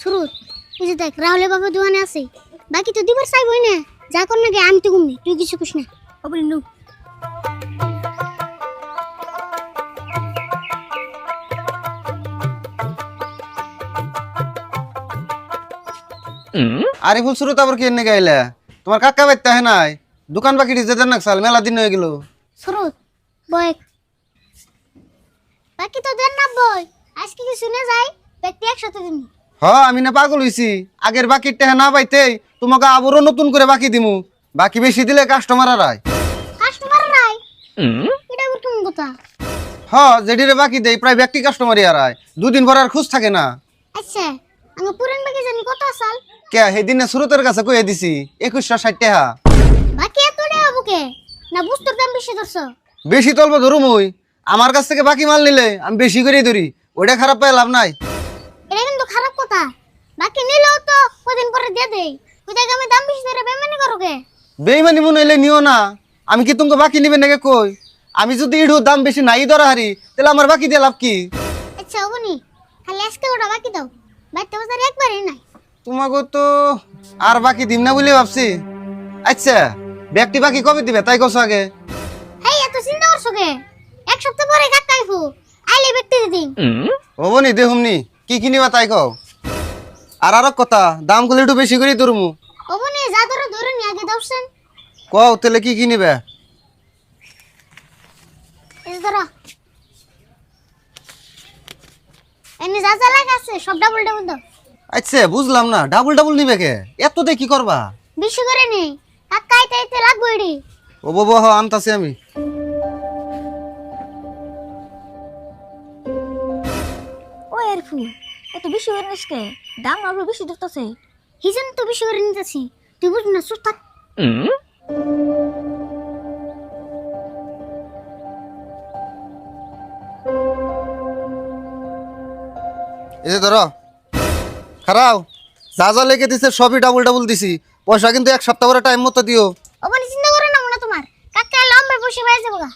সুরত এই যে দেখ রাহুলের বাবা দোকানে আছে বাকি তো দিবার চাইবই না যা কর না গে আমি তো ঘুমনি তুই কিছু কুছ না অবলি নু আরে ফুল শুরু তারপর কি এনে গাইলা তোমার কাকা বাইতে হয় নাই দোকান বাকি যেতে নাকসাল মেলা দিন হয়ে গেল। সুরত বয় বাকি তো দেন না বই আজকে কি শুনে যাই ব্যক্তি একসাথে দিন আমি না পাগল হইছি আগের বাকির টাকা না পাইতেই তোমাকে আবারও নতুন করে বাকি দিমু বাকি বেশি দিলে কাস্টমার আয়। কাস্টমার নাই এটা কোন কথা যেটিরে বাকি দেই প্রায় ব্যক্তি কাস্টমারই আয় দুদিন পর আর খোঁজ থাকে না। আচ্ছা আমি পুরান বাকি জানি কত আসাল কে সেদিনে সুরতের কাছে কয়ে দিছি 2160 টাকা। বাকি এত টাকা বুকে না বুঝতে দাম বেশি ধরছ বেশি তলব ধরুম ওই আমার কাছ থেকে বাকি মাল নিলে আমি বেশি করেই ধরি ওইটা খারাপ পাই লাভ নাই। এটা কিন্তু খারাপ কথা বাকি নিলেও তো কদিন পরে দিয়ে দেই ওই জায়গায় আমি দাম বেশি ধরে বেমানি করো কে বেইমানি মনে হইলে নিও না আমি কি তোমাকে বাকি নিবে নাকি কই আমি যদি ইড়ু দাম বেশি নাই ধরা হারি তাহলে আমার বাকি দিয়ে লাভ কি। আচ্ছা ওবনি খালি আজকে ওটা বাকি দাও বাইতে বাজার একবারই নাই তোমাকে তো আর বাকি দিম না বলে ভাবছি। আচ্ছা ব্যক্তি বাকি কবে দিবে তাই কছো আগে। হেই এত চিন্তা করছো কে এক সপ্তাহ পরে কাকাইফু আইলে ব্যক্তি দিন হবনি দেহুমনি কি কিনিবা তাই কও আর আরো কথা দাম গুলো একটু বেশি করে ধরমু। ওবনি যা ধরে ধরে নি আগে দাওছেন কও তাহলে কি কিনিবে। এই ধরো এনে যা যা লাগে আছে সব ডাবল ডাবল দাও আচ্ছা বুঝলাম না ডাবল ডাবল নিবে কে এত দে কি করবা। বেশি করে নে কাকাইতে আইতে লাগবে এডি ও বাবা আনতাছি আমি। ও এরফু এত বেশি করে নিসকে দাম আরো বেশি ধরতেছে হিজন তো বেশি করে নিতেছি তুই বুঝ না চুপ থাক এই যে ধরো খারাও যা যা লেগে দিছে সবই ডাবল ডাবল দিছি পয়সা কিন্তু এক সপ্তাহ করে টাইম মতো দিও। ওবনি চিন্তা করে না মনে তোমার কাকা লম্বা বসে বাইরে যাবো গা